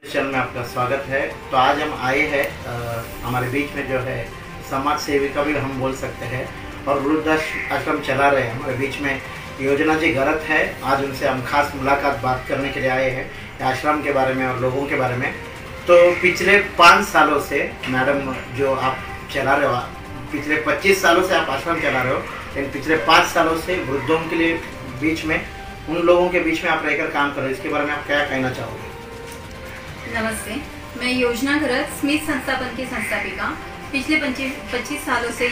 Channel में आपका स्वागत है। तो आज हम आए हैं हमारे बीच में जो है समाज सेविका भी हम बोल सकते हैं और वृद्धाश्रम चला रहे हैं हमारे बीच में योजना जी गरत है। आज उनसे हम खास मुलाकात बात करने के लिए आए हैं आश्रम के बारे में और लोगों के बारे में। तो पिछले 5 सालों से मैडम जो आप चला रहे हो, पिछले 25 सालों से आप आश्रम चला रहे हो, लेकिन पिछले 5 सालों से वृद्धों के लिए बीच में उन लोगों के बीच में आप रहकर काम कर रहे हो, इसके बारे में आप क्या कहना चाहोगे? नमस्ते, मैं योजना गरत स्मिथ संस्थापन की संस्थापिका पिछले 25 सालों से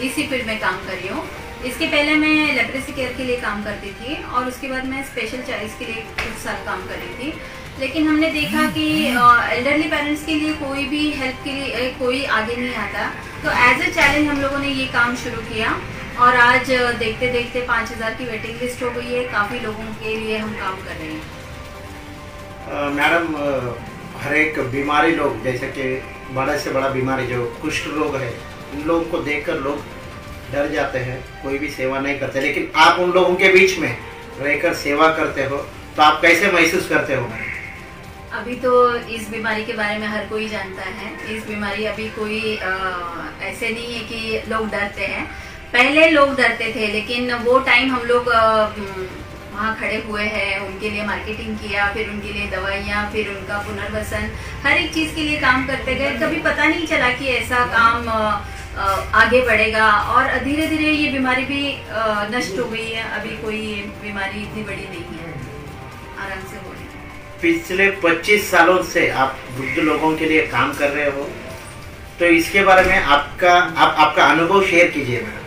इसी फील्ड में काम कर रही हूँ। इसके पहले मैं लेप्रेसी केयर के लिए काम करती थी और उसके बाद मैं स्पेशल चाइल्ड्स के लिए कुछ साल काम कर रही थी। लेकिन हमने देखा कि एल्डरली पेरेंट्स के लिए कोई भी हेल्प के लिए कोई आगे नहीं आता, तो एज ए चैलेंज हम लोगों ने ये काम शुरू किया और आज देखते देखते 5000 की वेटिंग लिस्ट हो गई है। काफ़ी लोगों के लिए हम काम कर रहे हैं। मैडम, हर एक बीमारी लोग, जैसे कि बड़ा से बड़ा बीमारी जो कुष्ठ रोग है, इन लोगों को देखकर लोग डर जाते हैं, कोई भी सेवा नहीं करते, लेकिन आप उन लोगों के बीच में रहकर सेवा करते हो, तो आप कैसे महसूस करते हो? अभी तो इस बीमारी के बारे में हर कोई जानता है। इस बीमारी अभी कोई ऐसे नहीं है कि लोग डरते हैं। पहले लोग डरते थे, लेकिन वो टाइम हम लोग वहाँ खड़े हुए हैं, उनके लिए मार्केटिंग किया, फिर उनके लिए दवाइयाँ, फिर उनका पुनर्वसन, हर एक चीज़ के लिए काम करते गए। कभी पता नहीं चला कि ऐसा काम आगे बढ़ेगा और धीरे धीरे ये बीमारी भी नष्ट हो गई है। अभी कोई बीमारी इतनी बड़ी नहीं है, आराम से हो रही है। पिछले 25 सालों से आप वृद्ध लोगों के लिए काम कर रहे हो, तो इसके बारे में आपका अनुभव शेयर कीजिए मैडम।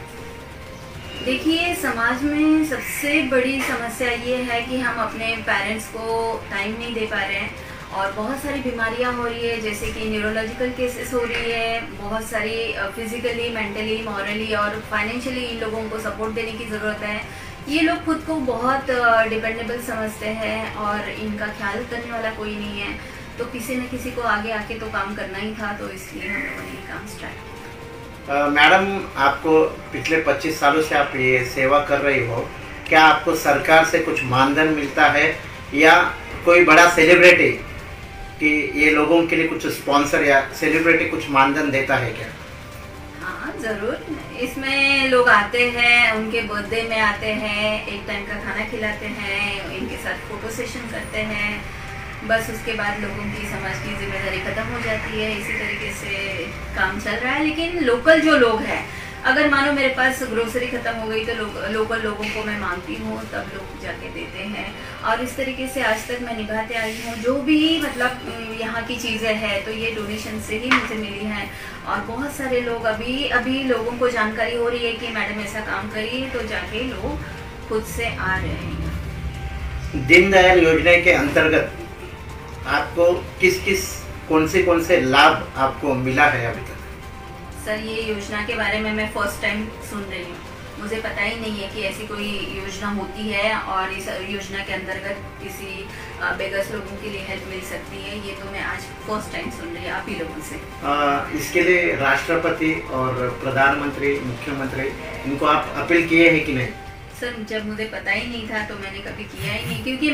देखिए, समाज में सबसे बड़ी समस्या ये है कि हम अपने पेरेंट्स को टाइम नहीं दे पा रहे हैं और बहुत सारी बीमारियां हो रही है, जैसे कि न्यूरोलॉजिकल केसेस हो रही है, बहुत सारी फिजिकली, मेंटली, मॉरली और फाइनेंशियली इन लोगों को सपोर्ट देने की ज़रूरत है। ये लोग खुद को बहुत डिपेंडेबल समझते हैं और इनका ख्याल करने वाला कोई नहीं है, तो किसी न किसी को आगे आके तो काम करना ही था, तो इसलिए हम लोगों ने ये काम स्टार्ट किया। मैडम, आपको पिछले 25 सालों से आप ये सेवा कर रही हो, क्या आपको सरकार से कुछ मानधन मिलता है या कोई बड़ा सेलिब्रिटी कि ये लोगों के लिए कुछ स्पॉन्सर या सेलिब्रिटी कुछ मानधन देता है क्या? हाँ, ज़रूर। इसमें लोग आते हैं, उनके बर्थडे में आते हैं, एक टाइम का खाना खिलाते हैं, इनके साथ फोटो सेशन करते हैं, बस उसके बाद लोगों की समाज की जिम्मेदारी खत्म हो जाती है। इसी तरीके से काम चल रहा है। लेकिन लोकल जो लोग हैं, अगर मानो मेरे पास ग्रोसरी खत्म हो गई तो लोकल लोगों को मैं मांगती हूँ, तब लोग जाके देते हैं और इस तरीके से आज तक मैं निभाते आई हूँ। जो भी मतलब यहाँ की चीज़ें हैं, तो ये डोनेशन से ही मुझे मिली हैं और बहुत सारे लोग अभी लोगों को जानकारी हो रही है कि मैडम ऐसा काम करिए, तो जाके लोग खुद से आ रहे हैं। दीनदयाल योजना के अंतर्गत आपको कौन से लाभ आपको मिला है अभी तक? सर, ये योजना के बारे में मैं फर्स्ट टाइम सुन रही हूँ। मुझे पता ही नहीं है कि ऐसी कोई योजना होती है और इस योजना के अंतर्गत किसी बेगस लोगों के लिए हेल्प मिल सकती है। ये तो मैं आज फर्स्ट टाइम सुन रही हूँ आप ही लोगों से। इसके लिए राष्ट्रपति और प्रधानमंत्री, मुख्यमंत्री, इनको आप अपील किए हैं कि नहीं? सर, जब मुझे पता ही नहीं था तो मैंने कभी किया ही नहीं, क्योंकि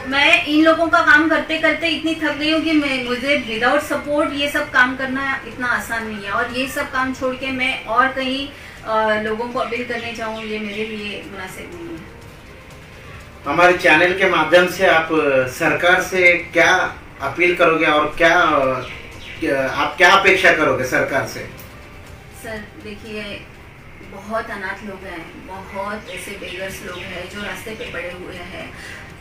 मैं इन लोगों का काम करते करते इतनी थक गई हूँ कि मुझे विदाउट सपोर्ट ये सब काम करना इतना आसान नहीं है और ये सब काम छोड़ के मैं और कहीं लोगों को अपील करने चाहूँ, ये मेरे लिए मुनासिब नहीं है। हमारे चैनल के माध्यम से आप सरकार से क्या अपील करोगे और आप क्या अपेक्षा करोगे सरकार से? सर, देखिए, बहुत अनाथ लोग हैं, बहुत ऐसे बेगर्स लोग हैं जो रास्ते पे पड़े हुए हैं।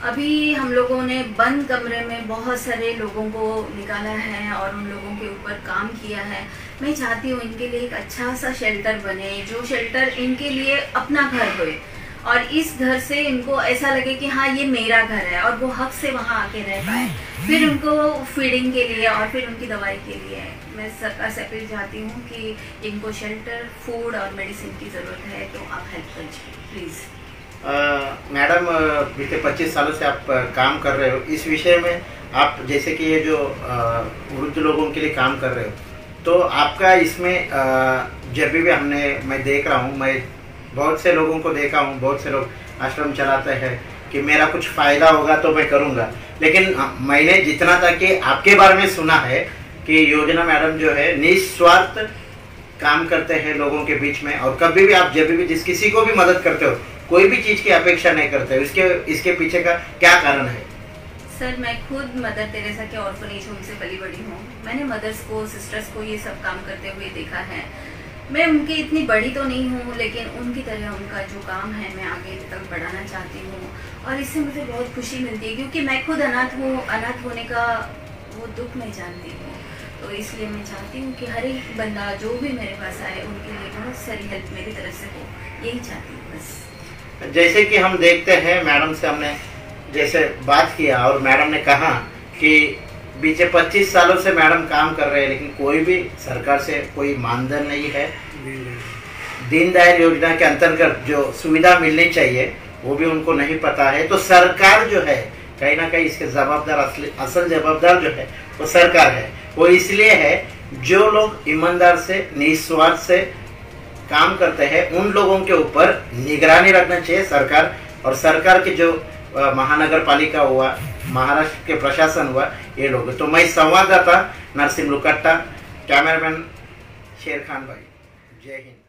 अभी हम लोगों ने बंद कमरे में बहुत सारे लोगों को निकाला है और उन लोगों के ऊपर काम किया है। मैं चाहती हूँ इनके लिए एक अच्छा सा शेल्टर बने, जो शेल्टर इनके लिए अपना घर होए और इस घर से इनको ऐसा लगे कि हाँ, ये मेरा घर है और वो हक से वहाँ आके रह पाए। फिर उनको फीडिंग के लिए और फिर उनकी दवाई के लिए मैं सरकार से अपील चाहती हूँ कि इनको शेल्टर, फूड और मेडिसिन की ज़रूरत है, तो आप हेल्प करिए प्लीज़। मैडम, बीते 25 सालों से आप काम कर रहे हो इस विषय में, आप जैसे कि ये जो वृद्ध लोगों के लिए काम कर रहे हो, तो आपका इसमें जब भी मैं देख रहा हूँ, मैं बहुत से लोगों को देखा हूँ, बहुत से लोग आश्रम चलाते हैं कि मेरा कुछ फ़ायदा होगा तो मैं करूँगा, लेकिन मैंने जितना था कि आपके बारे में सुना है कि योजना मैडम जो है निस्वार्थ काम करते हैं लोगों के बीच में, और कभी भी आप जब भी जिस किसी को भी मदद करते हो कोई भी चीज की अपेक्षा नहीं करते हो। इसके पीछे का क्या कारण है? सर, मैं खुद मदर टेरेसा के ऑर्फनेज होम से पली बड़ी हूँ। मैंने मदर्स को, सिस्टर्स को ये सब काम करते हुए देखा है। मैं उनकी इतनी बड़ी तो नहीं हूँ, लेकिन उनकी तरह उनका जो काम है मैं आगे तक बढ़ाना चाहती हूँ, और इससे मुझे बहुत खुशी मिलती है क्योंकि मैं खुद अनाथ हूँ। अनाथ होने का वो दुख मैं जानती हूँ, तो इसलिए मैं चाहती हूँ कि हर एक बंदा जो भी मेरे पास आए उनके लिए बहुत सारी हेल्प मेरी तरफ से हो, यही चाहती हूँ बस। जैसे कि हम देखते हैं, मैडम से हमने जैसे बात किया और मैडम ने कहा कि बीते 25 सालों से मैडम काम कर रहे हैं, लेकिन कोई भी सरकार से कोई मानधन नहीं है। दीनदयाल योजना के अंतर्गत जो सुविधा मिलनी चाहिए वो भी उनको नहीं पता है। तो सरकार जो है कहीं ना कहीं इसके जवाबदार, असल जवाबदार जो है वो सरकार है। वो इसलिए है जो लोग ईमानदार से, निस्वार्थ से काम करते हैं उन लोगों के ऊपर निगरानी रखना चाहिए सरकार। और सरकार के जो महानगर पालिका हुआ, महाराष्ट्र के प्रशासन हुआ, ये लोग। तो मैं संवाददाता नरसिंह लुकट्टा, कैमरामैन शेर खान भाई, जय हिंद।